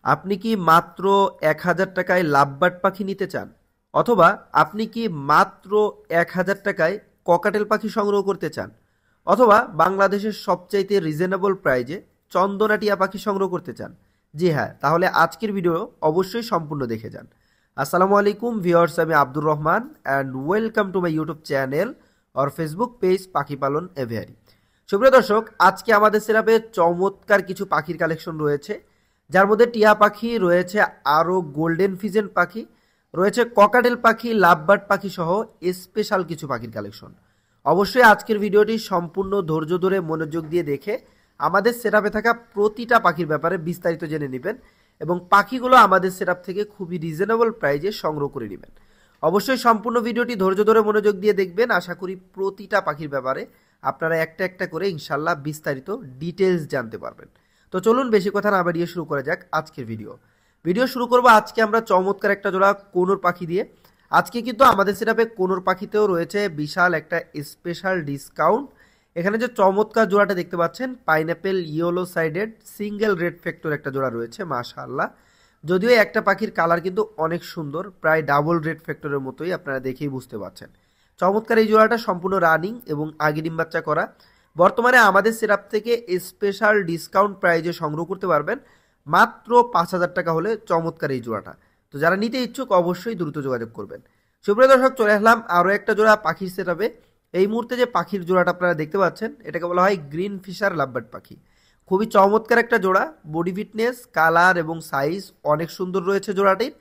আপনি কি মাত্র ১,০০০ টাকায় লাভবার্ড পাখি নিতে চান? অথবা আপনি কি মাত্র ১,০০০ টাকায় ককাটেল পাখি সংগ্রহ করতে চান? অথবা বাংলাদেশের সবচাইতে রিজনেবল প্রাইজে চন্দনাটিয়া পাখি সংগ্রহ করতে চান? জি হ্যাঁ, তাহলে আজকের ভিডিও অবশ্যই সম্পূর্ণ দেখে যান। আসসালামু আলাইকুম ভিউয়ার্স, আমি Abdur Rahman and welcome to my YouTube channel or Facebook page পাখি পালন এভিয়ারি। সুপ্রিয় দর্শক, আজকে আমাদের সেরাপে চমৎকার কিছু পাখির কালেকশন রয়েছে, যার মধ্যে টিয়া পাখি রয়েছে, আরও গোল্ডেন ফিজেন্ট পাখি রয়েছে, ককাটেল পাখি, লাভবার্ড পাখি সহ স্পেশাল কিছু পাখির কালেকশন। অবশ্যই আজকের ভিডিওটি সম্পূর্ণ ধৈর্য ধরে মনোযোগ দিয়ে দেখে আমাদের সেটআপে থাকা প্রতিটা পাখির ব্যাপারে বিস্তারিত জেনে নেবেন এবং পাখিগুলো আমাদের সেটআপ থেকে খুবই রিজনেবল প্রাইজে সংগ্রহ করে নেবেন। অবশ্যই সম্পূর্ণ ভিডিওটি ধৈর্য ধরে মনোযোগ দিয়ে দেখবেন। আশা করি প্রতিটা পাখির ব্যাপারে আপনারা একটা একটা করে ইনশাল্লাহ বিস্তারিত ডিটেলস জানতে পারবেন। তো চলুন বেশি কথা না বাড়িয়ে শুরু করা যাক আজকের ভিডিও শুরু করব আজকে আমরা চমৎকার একটা জোড়া কোনোর পাখি দিয়ে। আজকে কিন্তু আমাদের সেটআপে কোনোর পাখিতেও রয়েছে বিশাল একটা স্পেশাল ডিসকাউন্ট। এখানে যে চমৎকার জোড়াটা দেখতে পাচ্ছেন, pineapple yellow sided single red factor একটা জোড়া রয়েছে, মাশাআল্লাহ। যদিও একটা পাখির কালার কিন্তু অনেক সুন্দর, প্রায় ডাবল রেড ফ্যাক্টরের মতোই, আপনারা দেখেই বুঝতে পারছেন। চমৎকার এই জোড়াটা সম্পূর্ণ রানিং এবং আগে ডিম বাচ্চা করা। বর্তমানে আমাদের সেটআপ থেকে স্পেশাল ডিসকাউন্ট প্রাইজে সংগ্রহ করতে পারবেন মাত্র ৫,০০০ টাকা হলে চমৎকার এই জোড়াটা। তো যারা নিতে ইচ্ছুক অবশ্যই দ্রুত যোগাযোগ করবেন। সুপ্রিয় দর্শক, চলে আসলাম আরও একটা জোড়া পাখির সেটআপে। এই মুহূর্তে যে পাখির জোড়াটা আপনারা দেখতে পাচ্ছেন, এটাকে বলা হয় গ্রিন ফিশার লাভবার্ড পাখি। খুবই চমৎকার একটা জোড়া, বডি ফিটনেস, কালার এবং সাইজ অনেক সুন্দর রয়েছে জোড়াটির।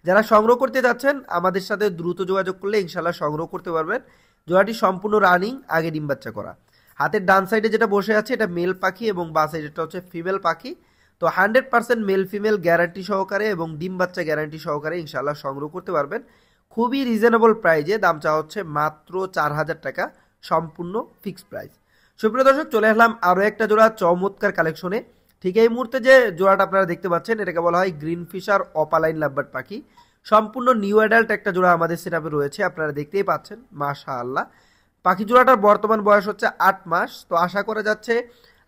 যারা সংগ্রহ করতে যাচ্ছেন আমাদের সাথে দ্রুত যোগাযোগ করলে ইনশাল্লাহ সংগ্রহ করতে পারবেন। জোড়াটি সম্পূর্ণ রানিং, আগে ডিম বাচ্চা করা। হাতের ডান সাইডে যেটা বসে আছে এটা মেল পাখি এবং বাঁ সাইডেটা হচ্ছে ফিমেল পাখি। তো 100% মেল ফিমেল গ্যারান্টি সহকারে এবং ডিম বাচ্চা গ্যারান্টি সহকারে ইনশাল্লাহ সংগ্রহ করতে পারবেন খুবই রিজনেবল প্রাইজে। দাম চাওয়া হচ্ছে মাত্র ৪,০০০ টাকা, সম্পূর্ণ ফিক্সড প্রাইস। সুপ্রিয় দর্শক, চলে আসলাম আরও একটা জোড়া চমৎকার কালেকশনে। ঠিক এই মুহূর্তে যে জোড়াটা আপনারা দেখতে পাচ্ছেন, এটাকে বলা হয় গ্রিন ফিশার অপালাইন লাভবার্ড পাখি। সম্পূর্ণ নিউ অ্যাডাল্ট একটা জোড়া আমাদের সেটআপে রয়েছে, আপনারা দেখতেই পাচ্ছেন, মাশাআল্লাহ। পাখি জোড়াটার বর্তমান বয়স হচ্ছে ৮ মাস। তো আশা করা যাচ্ছে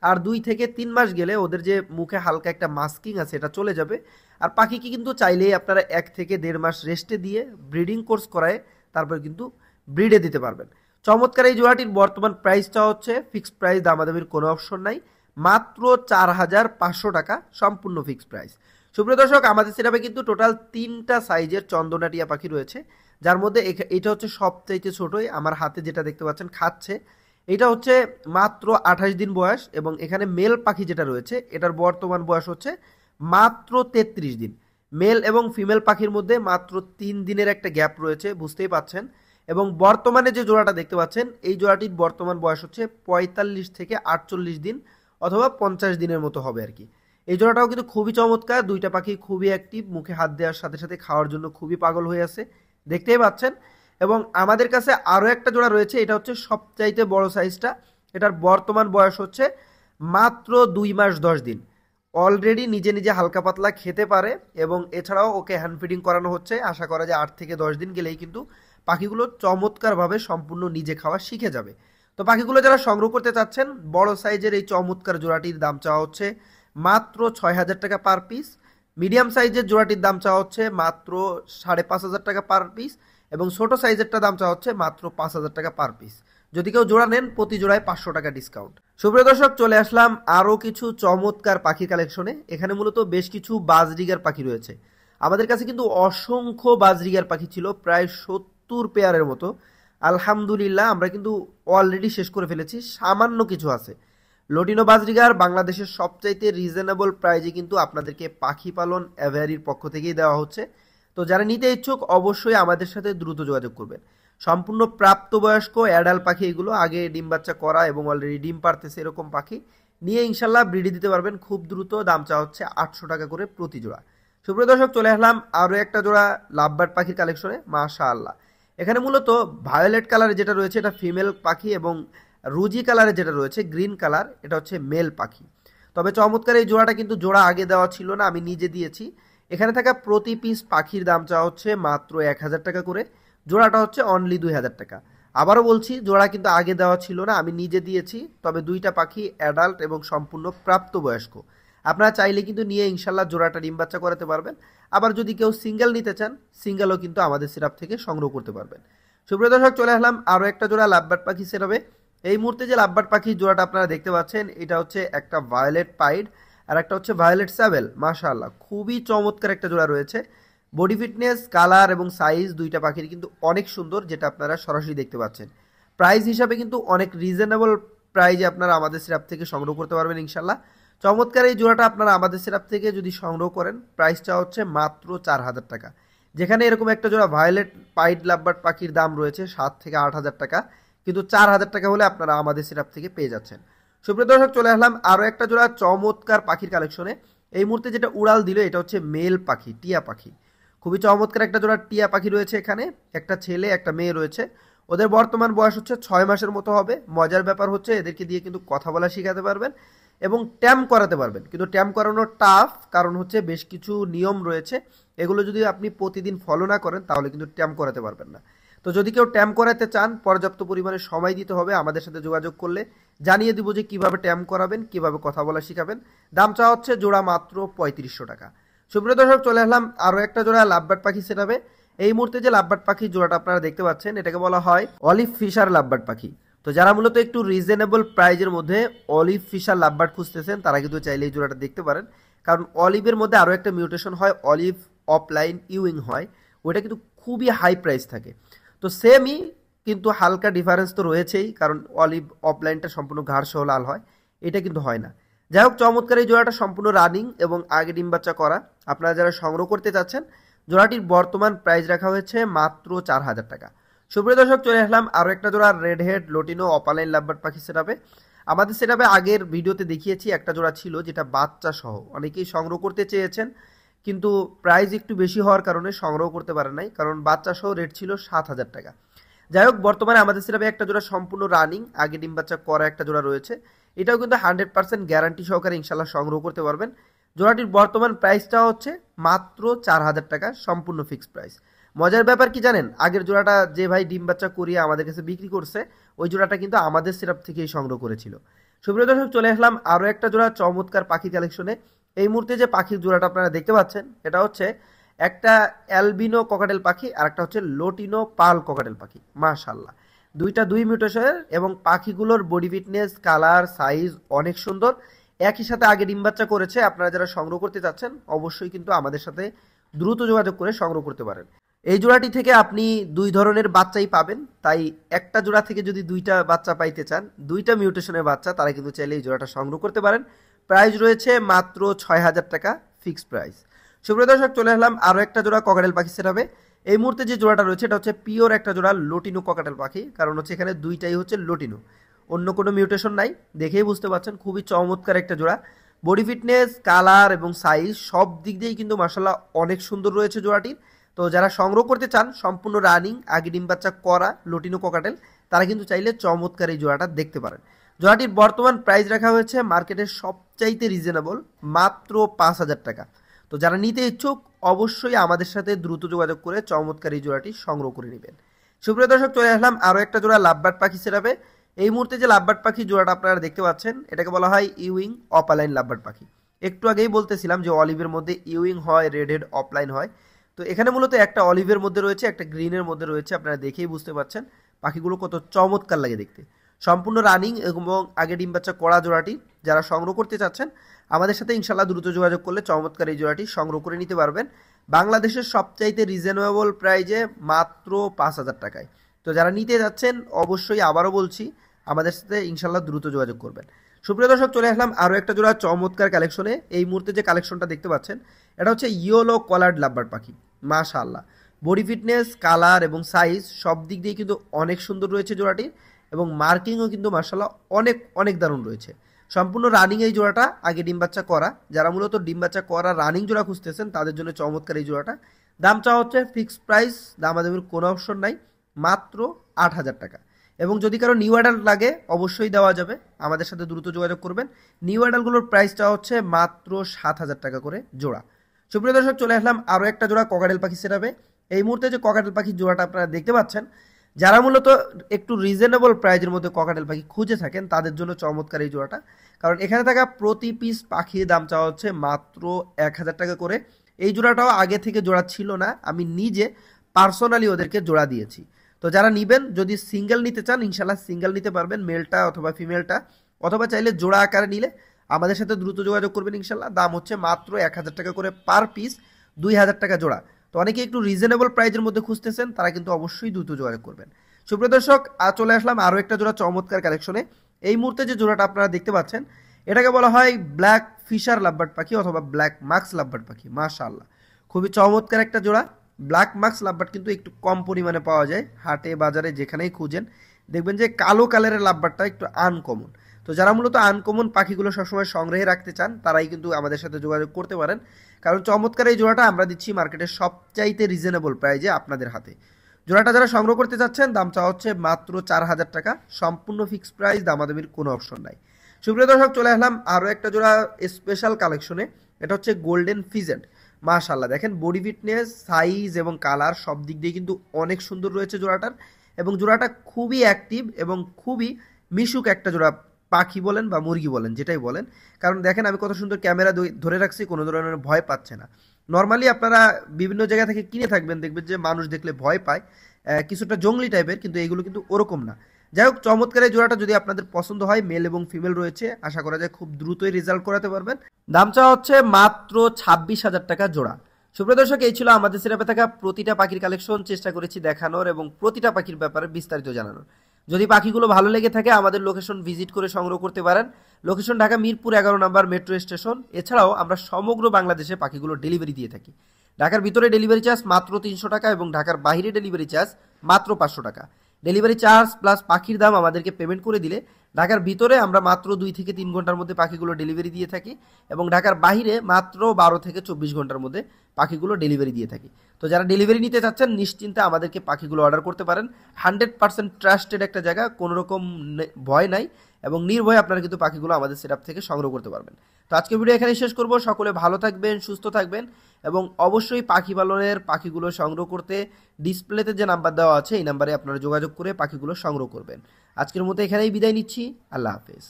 আর ২ থেকে ৩ মাস গেলে ওদের যে মুখে হালকা একটা মাস্কিং আছে এটা চলে যাবে। আর পাখিকে কিন্তু চাইলেই আপনারা ১ থেকে ১.৫ মাস রেস্টে দিয়ে ব্রিডিং কোর্স করায় তারপর কিন্তু ব্রিডে দিতে পারবেন। চমৎকার এই জোড়াটির বর্তমান প্রাইসটা হচ্ছে ফিক্সড প্রাইস, দামাদামির কোনো অপশন নাই, মাত্র ৪,৫০০ টাকা, সম্পূর্ণ ফিক্সড প্রাইস। সুপ্রিয় দর্শক, আমাদের সেটআপে কিন্তু টোটাল ৩টা সাইজের চন্দনাটিয়া পাখি রয়েছে, যার মধ্যে এটা হচ্ছে সবচাইতে ছোটই, আমার হাতে যেটা দেখতে পাচ্ছেন খাচ্ছে, এটা হচ্ছে মাত্র ২৮ দিন বয়স। এবং এখানে মেল পাখি যেটা রয়েছে এটার বর্তমান বয়স হচ্ছে মাত্র ৩৩ দিন। মেল এবং ফিমেল পাখির মধ্যে মাত্র ৩ দিনের একটা গ্যাপ রয়েছে, বুঝতেই পাচ্ছেন। এবং বর্তমানে যে জোড়াটা দেখতে পাচ্ছেন, এই জোড়াটির বর্তমান বয়স হচ্ছে ৪৫ থেকে ৪৮ দিন অথবা ৫০ দিনের মতো হবে আর কি। এই জোড়াটাও কিন্তু খুবই চমৎকার, দুইটা পাখি খুবই অ্যাক্টিভ, মুখে হাত দেওয়ার সাথে সাথে খাওয়ার জন্য খুবই পাগল হয়ে আছে, দেখতেই পাচ্ছেন। এবং আমাদের কাছে আরও একটা জোড়া রয়েছে, এটা হচ্ছে সবচাইতে বড় সাইজটা। এটার বর্তমান বয়স হচ্ছে মাত্র ২ মাস ১০ দিন। অলরেডি নিজে নিজে হালকা পাতলা খেতে পারে এবং এছাড়াও ওকে হ্যান্ড ফিডিং করানো হচ্ছে। আশা করা যায় ৮ থেকে ১০ দিন গেলেই কিন্তু পাখিগুলো চমৎকারভাবে সম্পূর্ণ নিজে খাওয়া শিখে যাবে। তো পাখিগুলো যারা সংগ্রহ করতে চাচ্ছেন, বড় সাইজের এই চমৎকার জোড়াটির দাম চাওয়া হচ্ছে মাত্র ৬,০০০ টাকা পার পিস। মিডিয়াম সাইজের জোড়াটির দাম চাওয়া হচ্ছে মাত্র ৫,৫০০ টাকা পার পিস এবং ছোট সাইজেরটা দাম চাওয়া হচ্ছে মাত্র ৫,০০০ টাকা পার পিস। যদি কেউ জোড়া নেন প্রতি জোড়ায় ৫০০ টাকা ডিসকাউন্ট। সুপ্রিয় দর্শক, চলে আসলাম আরও কিছু চমৎকার পাখির কালেকশনে। এখানে মূলত বেশ কিছু বাজরিগার পাখি রয়েছে। আমাদের কাছে কিন্তু অসংখ্য বাজরিগার পাখি ছিল, প্রায় ৭০ পেয়ারের মতো। আলহামদুলিল্লাহ আমরা কিন্তু অলরেডি শেষ করে ফেলেছি, সামান্য কিছু আছে। লটিনো বাজরিগার বাংলাদেশের সবচাইতে রিজনেবল প্রাইজে কিন্তু আপনাদেরকে পাখি পালন এভিয়ারির পক্ষ থেকেই দেওয়া হচ্ছে। তো যারা নিতে ইচ্ছুক অবশ্যই আমাদের সাথে দ্রুত যোগাযোগ করবেন। সম্পূর্ণ প্রাপ্তবয়স্ক অ্যাডাল্ট পাখি এগুলো, আগে ডিম বাচ্চা করা এবং অলরেডি ডিম পারতেছে এরকম পাখি নিয়ে ইনশাল্লাহ ব্রিডে দিতে পারবেন খুব দ্রুত। দাম চাওয়া হচ্ছে ৮০০ টাকা করে প্রতি জোড়া। সুপ্রিয় দর্শক, চলে আসলাম আরও একটা জোড়া লাভবার্ড পাখির কালেকশনে, মাশাআল্লাহ। এখানে মূলত ভায়োলেট কালারে যেটা রয়েছে এটা ফিমেল পাখি এবং রুজি কালারে যেটা রয়েছে গ্রিন কালার এটা হচ্ছে মেল পাখি। তবে চমৎকার এই জোড়াটা কিন্তু জোড়া আগে দেওয়া ছিল না, আমি নিজে দিয়েছি। এখানে থাকা প্রতি পিস পাখির দাম চাওয়া হচ্ছে মাত্র ১,০০০ টাকা করে, জোড়াটা হচ্ছে অনলি ২,০০০ টাকা। আবারও বলছি, জোড়া কিন্তু আগে দেওয়া ছিল না, আমি নিজে দিয়েছি। তবে দুইটা পাখি অ্যাডাল্ট এবং সম্পূর্ণ প্রাপ্তবয়স্ক। আপনারা চাইলে কিন্তু নিয়ে ইনশাল্লাহ জোড়াটা ডিম বাচ্চা করাতে পারবেন। আবার যদি কেউ সিঙ্গেল নিতে চান, সিঙ্গেলও কিন্তু আমাদের সিরাপ থেকে সংগ্রহ করতে পারবেন। সুপ্রিয় দর্শক, চলে আসলাম আরও একটা জোড়া লাভবার্ড পাখি সিরাপে। এই মুহূর্তে যে লাভবার্ড পাখির জোড়াটা আপনারা দেখতে পাচ্ছেন, এটা হচ্ছে একটা ভায়োলেট পাইড আর একটা হচ্ছে ভায়োলেট স্যাবেল। মাশাআল্লাহ, খুবই চমৎকার একটা জোড়া রয়েছে। বডি ফিটনেস, কালার এবং সাইজ দুইটা পাখির কিন্তু অনেক সুন্দর, যেটা আপনারা সরাসরি দেখতে পাচ্ছেন। প্রাইস হিসাবে কিন্তু অনেক রিজনেবল প্রাইজে আপনারা আমাদের সিরাপ থেকে সংগ্রহ করতে পারবেন ইনশাল্লাহ। চমৎকার এই জোড়াটা আপনারা আমাদের সিরাপ থেকে যদি সংগ্রহ করেন, প্রাইসটা হচ্ছে মাত্র 4,000 টাকা। যেখানে এরকম একটা জোড়া ভায়োলেট পাইড লাভবার্ড পাখির দাম রয়েছে 7 থেকে 8,000 টাকা, কিন্তু 4,000 টাকা হলে আপনারা আমাদের সিরাপ থেকে পেয়ে যাচ্ছেন। সুপ্রিয় দর্শক, চলে আসলাম আরও একটা জোড়া চমৎকার পাখির কালেকশনে। এই মুহূর্তে যেটা উড়াল দিল, এটা হচ্ছে মেল পাখি, টিয়া পাখি। খুবই চমৎকার একটা জোড়া টিয়া পাখি রয়েছে এখানে। একটা ছেলে একটা মেয়ে রয়েছে। ওদের বর্তমান বয়স হচ্ছে 6 মাসের মতো হবে। মজার ব্যাপার হচ্ছে এদেরকে দিয়ে কিন্তু কথা বলা শেখাতে পারবেন এবং ট্যাম করাতে পারবেন, কিন্তু ট্যাম করানো টাফ, কারণ হচ্ছে বেশ কিছু নিয়ম রয়েছে। এগুলো যদি আপনি প্রতিদিন ফলো না করেন তাহলে কিন্তু ট্যাম করাতে পারবেন না। তো যদি কেউ ট্যাম করাতে চান, পর্যাপ্ত পরিমাণে সময় দিতে হবে। আমাদের সাথে যোগাযোগ করলে জানিয়ে দিব যে কিভাবে ট্যাম করাবেন, কিভাবে কথা বলা শেখাবেন। দাম চাওয়া হচ্ছে জোড়া মাত্র 3500 টাকা। সুপ্রিয় দর্শক, চলে আসলাম আরও একটা জোড়া লাভবার্ড পাখি সেটাবে। এই মুহূর্তে যে লাভবার্ড পাখির জোড়াটা আপনারা দেখতে পাচ্ছেন, এটাকে বলা হয় অলিভ ফিশার লাভবার্ড পাখি। তো যারা মূলত একটু রিজনেবল প্রাইজের মধ্যে অলিভ ফিশার লাভবার্ড খুঁজতেছেন, তারা কিন্তু চাইলে এই জোড়াটা দেখতে পারেন। কারণ অলিভের মধ্যে আরও একটা মিউটেশন হয়, অলিভ অফলাইন ইউইং হয়, ওইটা কিন্তু খুবই হাই প্রাইস থাকে। তো সেমই, কিন্তু হালকা ডিফারেন্স তো রয়েছেই, কারণ অলিভ অফলাইনটা সম্পূর্ণ ঘাড় সহ লাল হয়, এটা কিন্তু হয় না। যাই হোক, চমৎকার এই জোড়াটা সম্পূর্ণ রানিং এবং আগে ডিম বাচ্চা করা। আপনারা যারা সংগ্রহ করতে চাচ্ছেন, জোড়াটির বর্তমান প্রাইস রাখা হয়েছে মাত্র 4,000 টাকা। সুপ্রিয় দর্শক, চলে আসলাম আরও একটা জোড়া red head lutino opaline lovebird পাখি সেটাপে। আমাদের সেটাপে আগের ভিডিওতে দেখিয়েছি একটা জোড়া ছিল যেটা বাচ্চা সহ, অনেকেই সংগ্রহ করতে চেয়েছেন, কিন্তু প্রাইস একটু বেশি হওয়ার কারণে সংগ্রহ করতে পারে নাই, কারণ বাচ্চা সহ রেট ছিল 7,000 টাকা। যাই হোক, বর্তমানে আমাদের সিরাপে একটা জোড়া সম্পূর্ণ রানিং আগে ডিম বাচ্চা করা একটা জোড়া রয়েছে। এটাও কিন্তু 100% গ্যারান্টি সহকারে ইনশাল্লাহ সংগ্রহ করতে পারবেন। জোড়াটির বর্তমান প্রাইসটা হচ্ছে মাত্র 4,000 টাকা, সম্পূর্ণ ফিক্সড প্রাইস। মজার ব্যাপার কি জানেন, আগের জোড়াটা যে ভাই ডিম বাচ্চা করিয়ে আমাদের কাছে বিক্রি করছে, ওই জোড়াটা কিন্তু আমাদের সিরাপ থেকেই সংগ্রহ করেছিল। সুপ্রিয় দর্শক, চলে আসলাম আরও একটা জোড়া চমৎকার পাখি কালেকশনে। এই মুহূর্তে যে পাখির জোড়াটা আপনারা দেখতে পাচ্ছেন, এটা হচ্ছে একটা অ্যালবিনো ককাটেল পাখি আর একটা হচ্ছে লোটিনো পাল ককাটেল পাখি। মাশাআল্লাহ, দুইটা দুই মিউটেশনের এবং পাখিগুলোর বডি ফিটনেস, কালার, সাইজ অনেক সুন্দর। একই সাথে আগে ডিম বাচ্চা করেছে। আপনারা যারা সংগ্রহ করতে চাচ্ছেন, অবশ্যই কিন্তু আমাদের সাথে দ্রুত যোগাযোগ করে সংগ্রহ করতে পারেন। এই জোড়াটি থেকে আপনি দুই ধরনের বাচ্চাই পাবেন, তাই একটা জোড়া থেকে যদি দুইটা বাচ্চা পাইতে চান, দুইটা মিউটেশনের বাচ্চা, তারা কিন্তু চাইলে এই জোড়াটা সংগ্রহ করতে পারেন। প্রাইস রয়েছে মাত্র 6,000 টাকা, ফিক্সড প্রাইস। সুপ্রিয় দর্শক, চলে আসলাম আরও একটা জোড়া ককাটেল পাখি সেটাবে। এই মুহূর্তে যে জোড়াটা রয়েছে, এটা হচ্ছে পিওর একটা জোড়া লোটিনো ককাটেল পাখি, কারণ হচ্ছে এখানে দুইটাই হচ্ছে লোটিনো, অন্য কোনো মিউটেশন নাই। দেখেই বুঝতে পারছেন, খুবই চমৎকার একটা জোড়া। বডি ফিটনেস, কালার এবং সাইজ সব দিক দিয়েই কিন্তু মাশাআল্লাহ অনেক সুন্দর রয়েছে জোড়াটির। তো যারা সংগ্রহ করতে চান, সম্পূর্ণ রানিং আগে ডিম বাচ্চা করা লোটিনো ককাটেল, তারা কিন্তু চাইলে চমৎকার এই জোড়াটা দেখতে পারেন। জোড়াটির বর্তমান প্রাইস রাখা হয়েছে মার্কেটের সবচাইতে রিজনেবল, মাত্র 5,000 টাকা। তো যারা নিতে ইচ্ছুক, অবশ্যই আমাদের সাথে দ্রুত যোগাযোগ করে চমৎকার এই জোড়াটি সংগ্রহ করে নেবেন। সুপ্রিয় দর্শক, চলে আসলাম আরও একটা জোড়া লাভবার্ড পাখি সেটাবে। এই মুহূর্তে যে লাভবার্ড পাখি জোড়াটা আপনারা দেখতে পাচ্ছেন, এটাকে বলা হয় ইউইং অপালাইন লাভবার্ড পাখি। একটু আগেই বলতেছিলাম যে অলিভের মধ্যে ইউইং হয়, রেড হেড অফলাইন হয়। তো এখানে মূলত একটা অলিভের মধ্যে রয়েছে, একটা গ্রিনের মধ্যে রয়েছে। আপনারা দেখেই বুঝতে পারছেন পাখিগুলো কত চমৎকার লাগে দেখতে। সম্পূর্ণ রানিং এবং আগে ডিম বাচ্চা করা জোড়াটি যারা সংগ্রহ করতে চাচ্ছেন, আমাদের সাথে ইনশাল্লাহ দ্রুত যোগাযোগ করলে চমৎকার এই জোড়াটি সংগ্রহ করে নিতে পারবেন বাংলাদেশের সবচাইতে রিজনেবল প্রাইজে, মাত্র 5,000 টাকায়। তো যারা নিতে যাচ্ছেন, অবশ্যই আবারও বলছি, আমাদের সাথে ইনশাল্লাহ দ্রুত যোগাযোগ করবেন। সুপ্রিয় দর্শক, চলে আসলাম আরও একটা জোড়া চমৎকার কালেকশনে। এই মুহূর্তে যে কালেকশনটা দেখতে পাচ্ছেন, এটা হচ্ছে ইয়েলো কলার্ড লাভবার্ড পাখি। মাশাআল্লাহ, বডি ফিটনেস, কালার এবং সাইজ সব দিক দিয়ে কিন্তু অনেক সুন্দর রয়েছে জোড়াটির, এবং মার্কিংও কিন্তু মাশাআল্লাহ অনেক অনেক দারুণ রয়েছে। সম্পূর্ণ রানিং এই জোড়াটা আগে ডিম বাচ্চা করা। যারা মূলত ডিম বাচ্চা করা রানিং জোড়া খুঁজতেছেন, তাদের জন্য চমৎকার এই জোড়াটা। দাম চাওয়া হচ্ছে ফিক্সড প্রাইস, দামাদামির কোনো অপশন নাই, মাত্র 8,000 টাকা। এবং যদি কারো নিউ অ্যাডাল্ট লাগে, অবশ্যই দেওয়া যাবে, আমাদের সাথে দ্রুত যোগাযোগ করবেন। নিউ অ্যাডাল্টগুলোর প্রাইসটা হচ্ছে মাত্র 7,000 টাকা করে জোড়া। সুপ্রিয় দর্শক, চলে আসলাম আরও একটা জোড়া ককাটেল পাখি সেটাবে। এই মুহূর্তে যে ককাটেল পাখির জোড়াটা আপনারা দেখতে পাচ্ছেন, যারা মূলত একটু রিজনেবল প্রাইজের মধ্যে ককাটেল পাখি খুঁজে থাকেন তাদের জন্য চমৎকার এই জোড়াটা। কারণ এখানে থাকা প্রতি পিস পাখির দাম চাওয়া হচ্ছে মাত্র 1,000 টাকা করে। এই জোড়াটাও আগে থেকে জোড়া ছিল না, আমি নিজে পার্সোনালি ওদেরকে জোড়া দিয়েছি। তো যারা নিবেন, যদি সিঙ্গেল নিতে চান ইনশাল্লাহ সিঙ্গেল নিতে পারবেন, মেলটা অথবা ফিমেলটা, অথবা চাইলে জোড়া আকারে নিলে আমাদের সাথে দ্রুত যোগাযোগ করবেন ইনশাল্লাহ। দাম হচ্ছে মাত্র 1,000 টাকা করে পার পিস, 2,000 টাকা জোড়া। তো অনেকে একটু রিজনেবল প্রাইজের মধ্যে খুঁজতেছেন, তারা কিন্তু অবশ্যই দ্রুত যোগাযোগ করবেন। সুপ্রিয় দর্শক, চলে আসলাম আরও একটা জোড়া চমৎকার কালেকশনে। এই মুহূর্তে যে জোড়াটা আপনারা দেখতে পাচ্ছেন এটাকে বলা হয় ব্ল্যাক ফিশার লাভবার্ড পাখি অথবা ব্ল্যাক মাস্ক লাভবার্ড পাখি। মাশাআল্লাহ, খুবই চমৎকার একটা জোড়া। ব্ল্যাক মাস্ক লাভবার্ড কিন্তু একটু কম পরিমাণে পাওয়া যায়, হাটে বাজারে যেখানেই খুঁজেন দেখবেন যে কালো কালারের লাভবার্ডটা একটু আনকমন। তো যারা মূলত আনকমন পাখিগুলো সবসময় সংগ্রহে রাখতে চান তারাই কিন্তু আমাদের সাথে যোগাযোগ করতে পারেন। কারণ চমৎকার এই জোড়াটা আমরা দিচ্ছি মার্কেটের সবচাইতে রিজনেবল প্রাইজে আপনাদের হাতে। জোড়াটা যারা সংগ্রহ করতে চাচ্ছেন দাম চাওয়া হচ্ছে মাত্র 4,000 টাকা, সম্পূর্ণ ফিক্সড প্রাইস, দামাদামির কোনো অপশন নাই। সুপ্রিয় দর্শক, চলে আসলাম আরও একটা জোড়া স্পেশাল কালেকশনে। এটা হচ্ছে গোল্ডেন ফিজেন্ট। মাশাআল্লাহ, দেখেন বডি ফিটনেস, সাইজ এবং কালার সব দিক দিয়ে কিন্তু অনেক সুন্দর রয়েছে জোড়াটার। এবং জোড়াটা খুবই অ্যাক্টিভ এবং খুবই মিশুক একটা জোড়া পাখি বলেন বা মুরগি বলেন, যেটাই বলেন। কারণ দেখেন আমি কত সুন্দর ক্যামেরা ধরে রাখছি, কোনো ধরনের ভয় পাচ্ছে না। নর্মালি আপনারা বিভিন্ন জায়গা থেকে কিনে থাকবেন, দেখবেন যে মানুষ দেখলে ভয় পায়, কিছুটা জঙ্গলি টাইপের, কিন্তু এগুলো কিন্তু ওরকম না। যাই হোক, চমৎকার এই জোড়াটা যদি আপনাদের পছন্দ হয়, মেল এবং ফিমেল রয়েছে, আশা করা যায় খুব দ্রুতই রেজাল্ট করাতে পারবেন। দাম চাওয়া হচ্ছে মাত্র 26,000 টাকা জোড়া। সুপ্রিয় দর্শক, এই ছিল আমাদের সিরাপে থাকা প্রতিটা পাখির কালেকশন। চেষ্টা করেছি দেখানোর এবং প্রতিটা পাখির ব্যাপারে বিস্তারিত জানানোর। যদি পাখিগুলো ভালো লেগে থাকে আমাদের লোকেশন ভিজিট করে সংগ্রহ করতে পারেন। লোকেশন ঢাকা মিরপুর 11 নম্বর মেট্রো স্টেশন। এছাড়াও আমরা সমগ্র বাংলাদেশে পাখিগুলো ডেলিভারি দিয়ে থাকি। ঢাকার ভিতরে ডেলিভারি চার্জ মাত্র 300 টাকা এবং ঢাকার বাইরে ডেলিভারি চার্জ মাত্র 500 টাকা। ডেলিভারি চার্জ প্লাস পাখির দাম আমাদেরকে পেমেন্ট করে দিলে ঢাকার ভিতরে আমরা মাত্র 2 থেকে 3 ঘন্টার মধ্যে পাখিগুলো ডেলিভারি দিয়ে থাকি এবং ঢাকার বাইরে মাত্র 12 থেকে 24 ঘন্টার মধ্যে পাখিগুলো ডেলিভারি দিয়ে থাকি। তো যারা ডেলিভারি নিতে চাচ্ছেন নিশ্চিন্তে আমাদেরকে পাখিগুলো অর্ডার করতে পারেন। 100% ট্রাস্টেড একটা জায়গা, কোনো রকম ভয় নাই এবং নির্ভয়ে আপনারা কিন্তু পাখিগুলো আমাদের সেটআপ থেকে সংগ্রহ করতে পারবেন। তো আজকের ভিডিও এখানেই শেষ করব। সকলে ভালো থাকবেন, সুস্থ থাকবেন এবং অবশ্যই পাখি পালনের পাখিগুলো সংগ্রহ করতে ডিসপ্লেতে যে নাম্বার দেওয়া আছে এই নাম্বারে আপনারা যোগাযোগ করে পাখিগুলো সংগ্রহ করবেন। আজকের মতো এখানেই বিদায় নিচ্ছি। আল্লাহ হাফেজ।